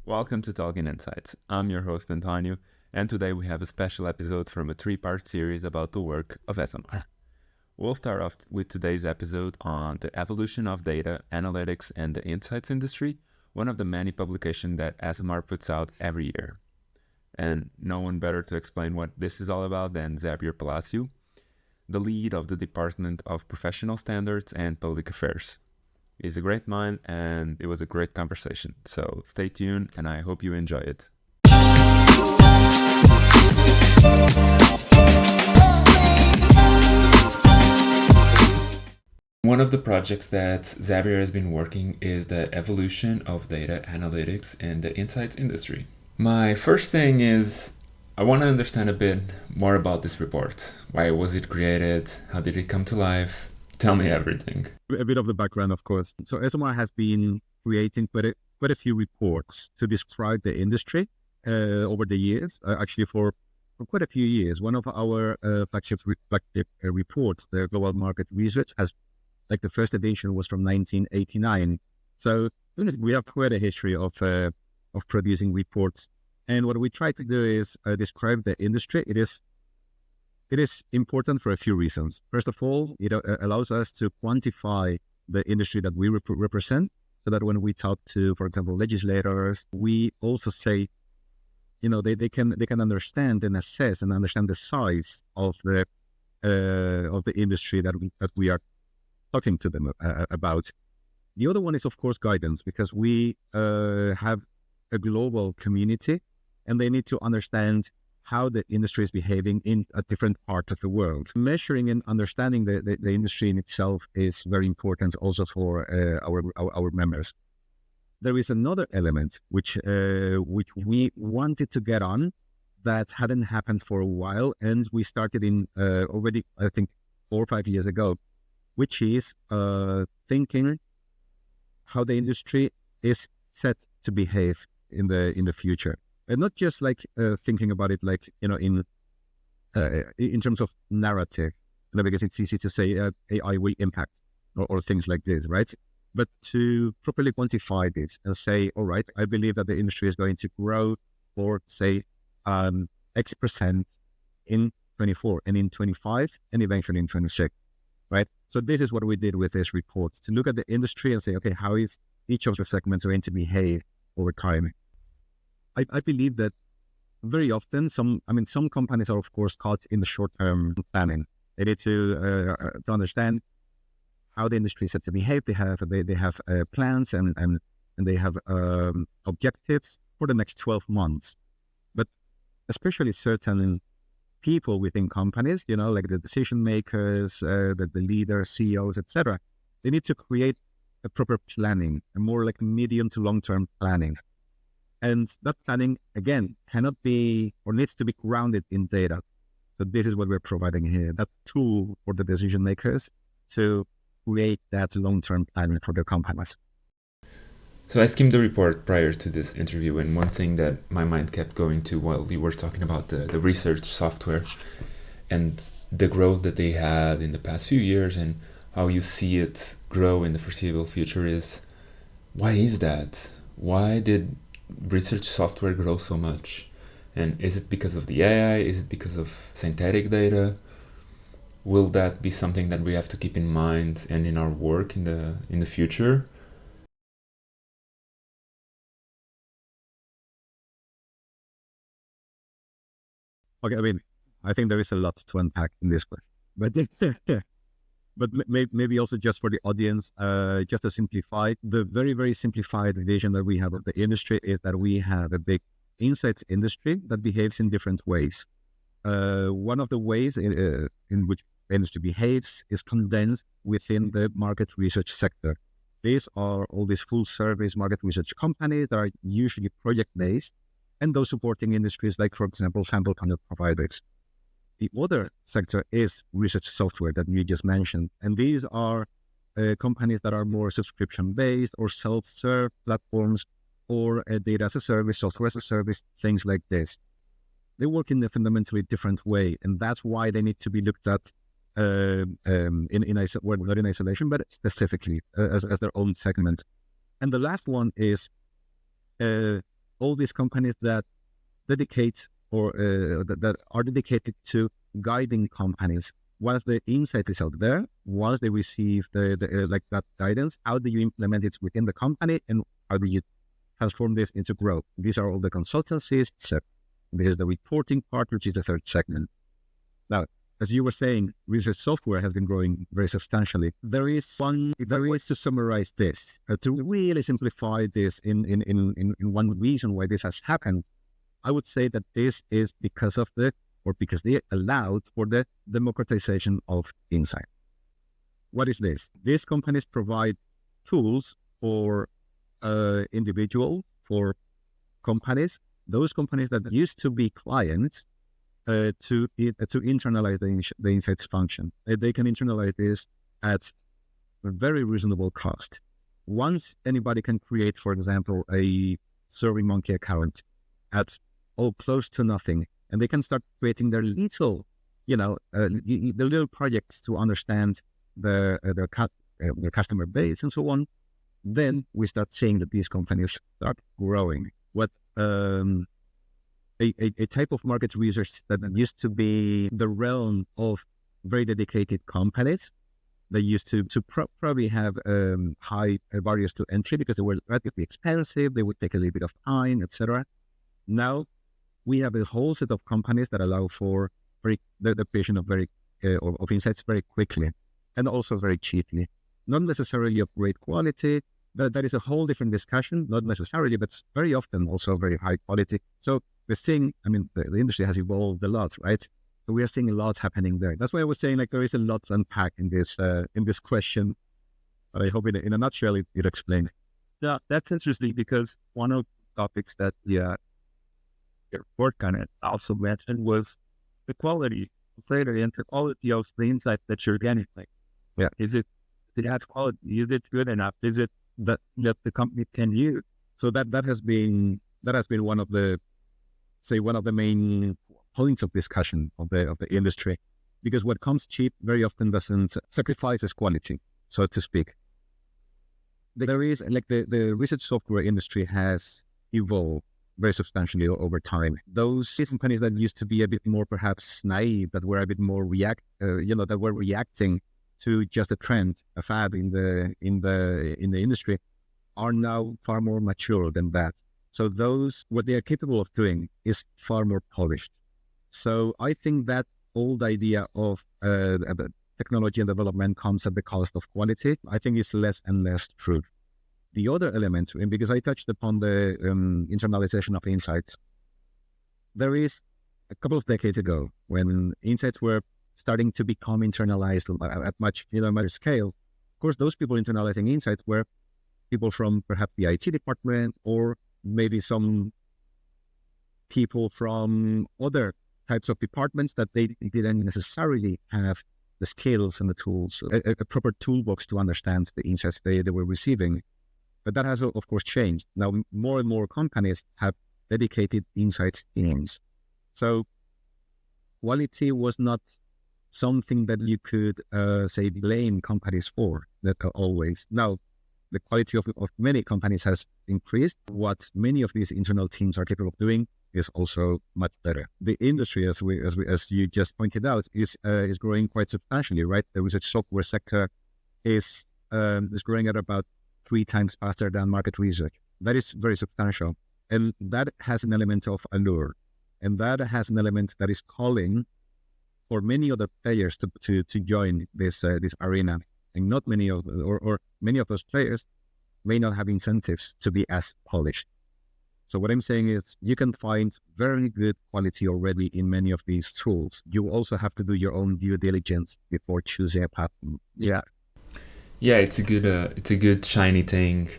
Welcome to Talking Insights. I'm your host, Antonio, and today we have a special episode from a three-part series about the work of Esomar. We'll start off with today's episode on the evolution of data, analytics, and the insights industry, one of the many publications that Esomar puts out every year. And no one better to explain what this is all about than Xabier Palacio, the lead of the Department of Professional Standards and Public Affairs. He's a great mind, and it was a great conversation. So stay tuned, and I hope you enjoy it. One of the projects that Xabier has been working is the evolution of data analytics and the insights industry. My first thing is I want to understand a bit more about this report. Why was it created? How did it come to life? Tell me everything. A bit of the background, of course. So Esomar has been creating quite a few reports to describe the industry over the years, actually for quite a few years. One of our flagship reports, the Global Market Research, has, like, the first edition was from 1989. So we have quite a history of producing reports. And what we try to do is describe the industry. It is important for a few reasons. First of all, it allows us to quantify the industry that we represent, so that when we talk to, for example, legislators, we also say, they can understand and assess and understand the size of the industry that we are talking to them about. The other one is, of course, guidance, because we have a global community, and they need to understand how the industry is behaving in a different part of the world. Measuring and understanding the industry in itself is very important also for our members. There is another element which we wanted to get on that hadn't happened for a while, and we started in already, I think, 4 or 5 years ago, which is thinking how the industry is set to behave in the future. And not just like thinking about it like, in terms of narrative, because it's easy to say AI will impact or things like this, right? But to properly quantify this and say, all right, I believe that the industry is going to grow for, say, X% in 24 and in 25 and eventually in 26, right? So this is what we did with this report, to look at the industry and say, okay, how is each of the segments going to behave over time? I believe that very often some companies are, of course, caught in the short-term planning. They need to understand how the industry is set to behave. They have plans and they have objectives for the next 12 months. But especially certain people within companies, like the decision makers, the leaders, CEOs, etc., they need to create a proper planning, a more like medium to long-term planning. And that planning, again, cannot be or needs to be grounded in data. So this is what we're providing here, that tool for the decision makers to create that long-term planning for their companies. So I skimmed the report prior to this interview, and one thing that my mind kept going to while you were talking about the research software and the growth that they had in the past few years and how you see it grow in the foreseeable future is, why is that? Why did research software grow so much? And is it because of the AI? Is it because of synthetic data? Will that be something that we have to keep in mind and in our work in the future? Okay, I think there is a lot to unpack in this question, but maybe also just for the audience, just to simplify, the very, very simplified vision that we have of the industry is that we have a big insights industry that behaves in different ways. One of the ways in which the industry behaves is condensed within the market research sector. These are all these full service market research companies that are usually project-based, and those supporting industries like, for example, sample panel providers. The other sector is research software that you just mentioned. And these are companies that are more subscription-based or self-serve platforms or data as a service, software as a service, things like this. They work in a fundamentally different way. And that's why they need to be looked at not in isolation, but specifically as their own segment. And the last one is all these companies that dedicate or that are dedicated to guiding companies. Once the insight is out there, once they receive like that guidance, how do you implement it within the company, and how do you transform this into growth? These are all the consultancies. So this is the reporting part, which is the third segment. Now, as you were saying, research software has been growing very substantially. There is ways to summarize this, to really simplify this in one reason why this has happened. I would say that this is because they allowed for the democratization of insight. What is this? These companies provide tools for individuals, for companies, those companies that used to be clients, to internalize the insights function. They can internalize this at a very reasonable cost. Once anybody can create, for example, a SurveyMonkey account at close to nothing, and they can start creating their little, the little projects to understand their customer base and so on, then we start seeing that these companies start growing. What a type of market research that used to be the realm of very dedicated companies, they used to probably have high barriers to entry because they were relatively expensive, they would take a little bit of time, etc. Now we have a whole set of companies that allow for the creation of of insights very quickly and also very cheaply. Not necessarily of great quality, but that is a whole different discussion. Not necessarily, but very often also very high quality. So we're seeing, the industry has evolved a lot, right? So we are seeing a lot happening there. That's why I was saying, like, there is a lot to unpack in this question. But I hope in a nutshell it explains. Yeah, that's interesting, because one of the topics that your report kind of also mentioned was the quality, and the quality of the insight that you're getting. Like, yeah, is it that quality? Is it good enough? Is it that the company can use? So that has been one of the main points of discussion of the industry, because what comes cheap very often doesn't sacrifices quality, so to speak. There is, like, the research software industry has evolved very substantially over time. Those companies that used to be a bit more perhaps naive, that were a bit more that were reacting to just a trend, a fad in the industry, are now far more mature than that. So what they are capable of doing is far more polished. So I think that old idea of technology and development comes at the cost of quality, I think is less and less true. The other element, and because I touched upon the internalization of insights, there is a couple of decades ago when insights were starting to become internalized at much scale. Of course, those people internalizing insights were people from perhaps the IT department, or maybe some people from other types of departments that they didn't necessarily have the skills and the tools, a proper toolbox to understand the insights they were receiving. But that has, of course, changed. Now, more and more companies have dedicated insights teams. So quality was not something that you could, blame companies for, that always. Now, the quality of many companies has increased. What many of these internal teams are capable of doing is also much better. The industry, as you just pointed out, is growing quite substantially, right? The research software sector is growing at about 3 times faster than market research. That is very substantial, and that has an element of allure, and that has an element that is calling for many other players to join this arena. And not many of many of those players may not have incentives to be as polished. So what I'm saying is, you can find very good quality already in many of these tools. You also have to do your own due diligence before choosing a platform. Yeah. Yeah, it's a good shiny thing,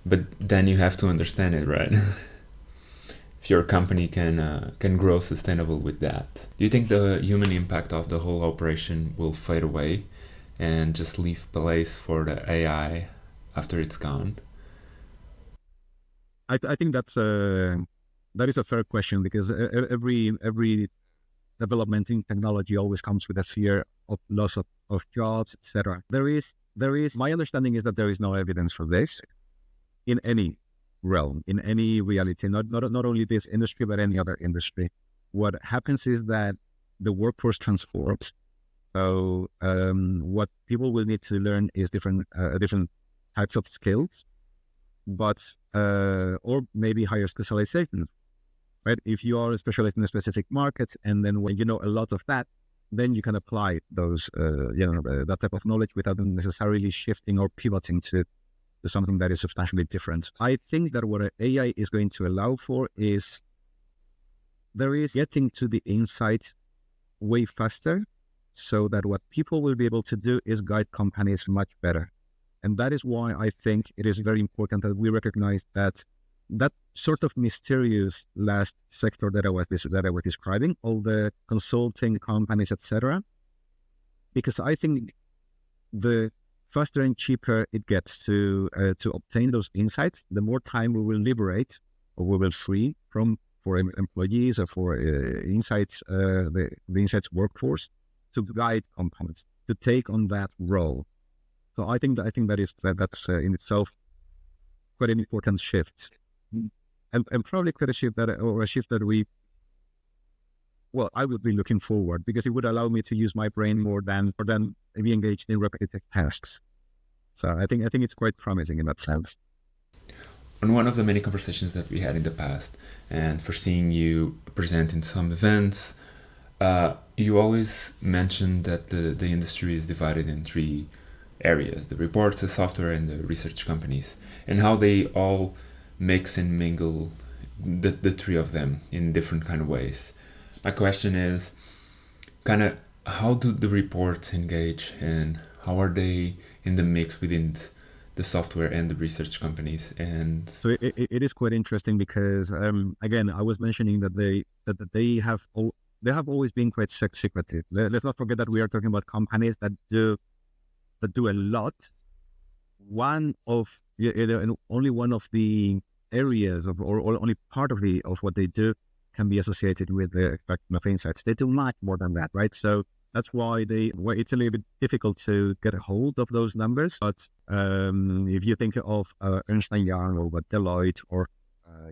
but then you have to understand it, right? If your company can grow sustainable with that. Do you think the human impact of the whole operation will fade away and just leave place for the AI after it's gone? I think that is a fair question, because every development in technology always comes with a fear of loss of jobs, etc. There is my understanding is that there is no evidence for this in any realm, in any reality, not only this industry, but any other industry. What happens is that the workforce transforms. So what people will need to learn is different types of skills, but or maybe higher specialization. Right? If you are specialized in a specific market, and then when you know a lot of that, then you can apply those that type of knowledge without necessarily shifting or pivoting to something that is substantially different. I think that what AI is going to allow for is there is getting to the insight way faster, so that what people will be able to do is guide companies much better. And that is why I think it is very important that we recognize that sort of mysterious last sector that I was describing, all the consulting companies, etc. Because I think the faster and cheaper it gets to obtain those insights, the more time we will liberate or we will free for employees or for the insights workforce to guide companies to take on that role. So I think that's in itself quite an important shift, and probably quite a shift that I would be looking forward, because it would allow me to use my brain more than be engaged in repetitive tasks. So I think it's quite promising in that sense. On one of the many conversations that we had in the past, and for seeing you present in some events, you always mentioned that the industry is divided in three areas: the reports, the software, and the research companies, and how they all mix and mingle the three of them in different kind of ways. My question is kind of, how do the reports engage, and how are they in the mix within the software and the research companies? And so it is quite interesting, because again, I was mentioning that they have always been quite secretive. Let's not forget that we are talking about companies that do a lot. Only one of the areas or only part of what they do can be associated with the extraction of insights. They do much more than that, right? So that's why it's a little bit difficult to get a hold of those numbers. But if you think of Ernst & Young or what Deloitte or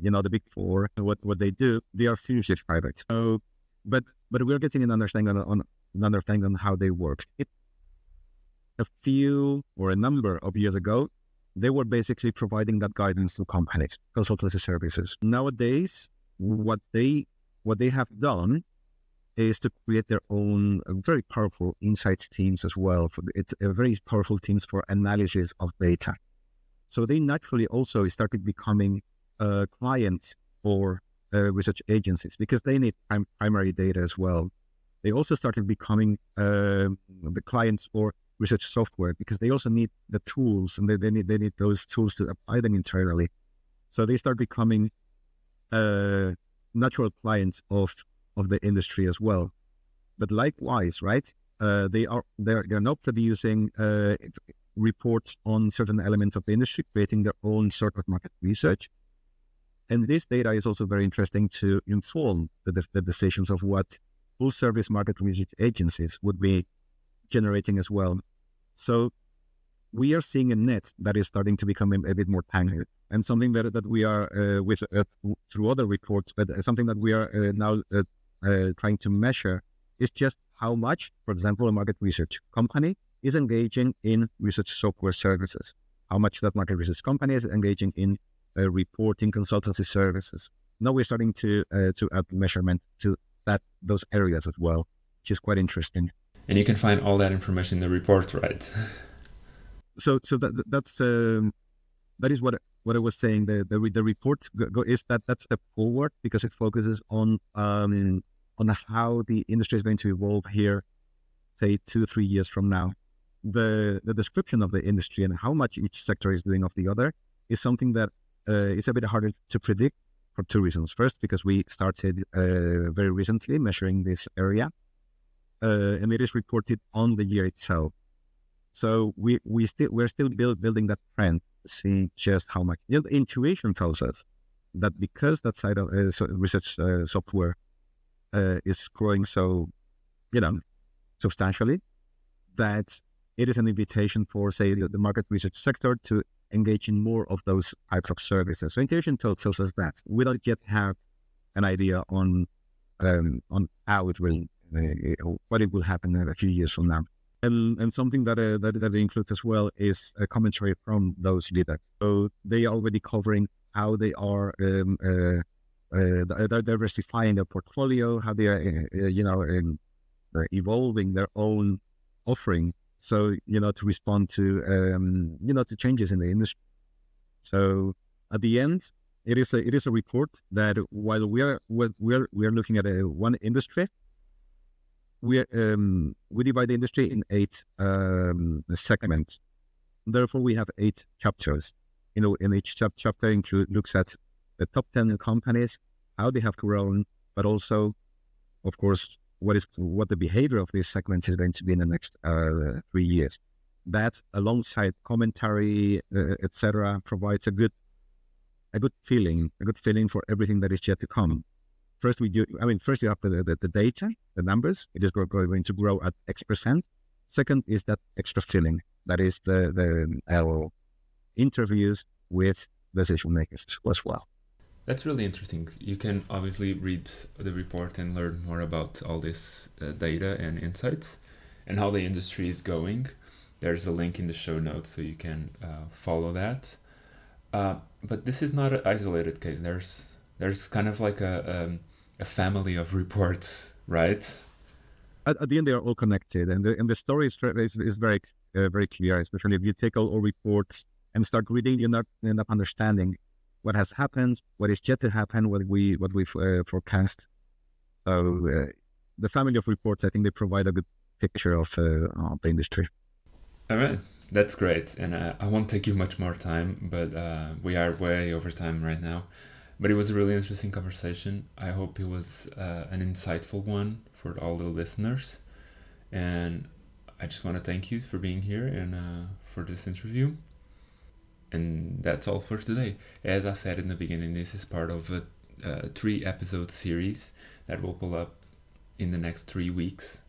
the Big Four, what they do, they are seriously private. So, but we're getting an understanding on how they work. A number of years ago, they were basically providing that guidance to companies, consultancy services. Nowadays, what they have done is to create their own very powerful insights teams as well. It's a very powerful teams for analysis of data. So they naturally also started becoming clients for research agencies, because they need primary data as well. They also started becoming the clients for research software, because they also need the tools, and they need those tools to apply them internally. So they start becoming natural clients of the industry as well. But likewise, right? They're now producing reports on certain elements of the industry, creating their own sort of market research. And this data is also very interesting to inform the decisions of what full service market research agencies would be generating as well. So we are seeing a net that is starting to become a bit more tangled, and something that we are through other reports, but something that we are now trying to measure is just how much, for example, a market research company is engaging in research software services, how much that market research company is engaging in reporting consultancy services. Now we're starting to add measurement to those areas as well, which is quite interesting. And you can find all that information in the report, right? So that is what I was saying. The report is that's the forward, because it focuses on how the industry is going to evolve here, say 2-3 years from now. The description of the industry and how much each sector is doing of the other is something that is a bit harder to predict for two reasons. First, because we started very recently measuring this area, and it is reported on the year itself. So we're still building that trend to see just how much. The intuition tells us that because that side of research software is growing so substantially, that it is an invitation for, say, the market research sector to engage in more of those types of services. So integration tells us that we don't yet have an idea on how it will, what it will happen in a few years from now. And something that includes as well is a commentary from those leaders. So they are already covering how they are diversifying their portfolio, how they are, evolving their own offering. So, to respond to, to changes in the industry. So at the end, it is a report that while we are looking at one industry, we divide the industry in 8 segments. Therefore, we have 8 chapters. In each chapter looks at the top 10 companies, how they have grown, but also, of course, what the behavior of this segment is going to be in the next 3 years. That, alongside commentary, etc., provides a good feeling for everything that is yet to come. First you have the data, the numbers. It is going to grow at X%. Second is that extra feeling. That is our interviews with decision makers as well. That's really interesting. You can obviously read the report and learn more about all this data and insights and how the industry is going. There's a link in the show notes so you can follow that. But this is not an isolated case. There's kind of like a family of reports, right? At the end, they are all connected, and the story is very very clear. Especially if you take all reports and start reading, you end up understanding what has happened, what is yet to happen, what we forecast. So the family of reports, I think they provide a good picture of the industry. All right, that's great, and I won't take you much more time, but we are way over time right now. But it was a really interesting conversation. I hope it was an insightful one for all the listeners, and I just want to thank you for being here and for this interview. And that's all for today. As I said in the beginning, this is part of a 3-episode series that will pull up in the next 3 weeks.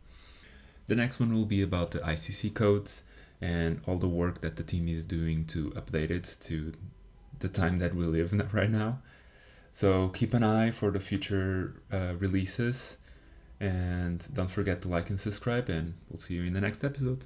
The next one will be about the ICC codes and all the work that the team is doing to update it to the time that we live in right now. So keep an eye for the future releases, and don't forget to like and subscribe, and we'll see you in the next episode.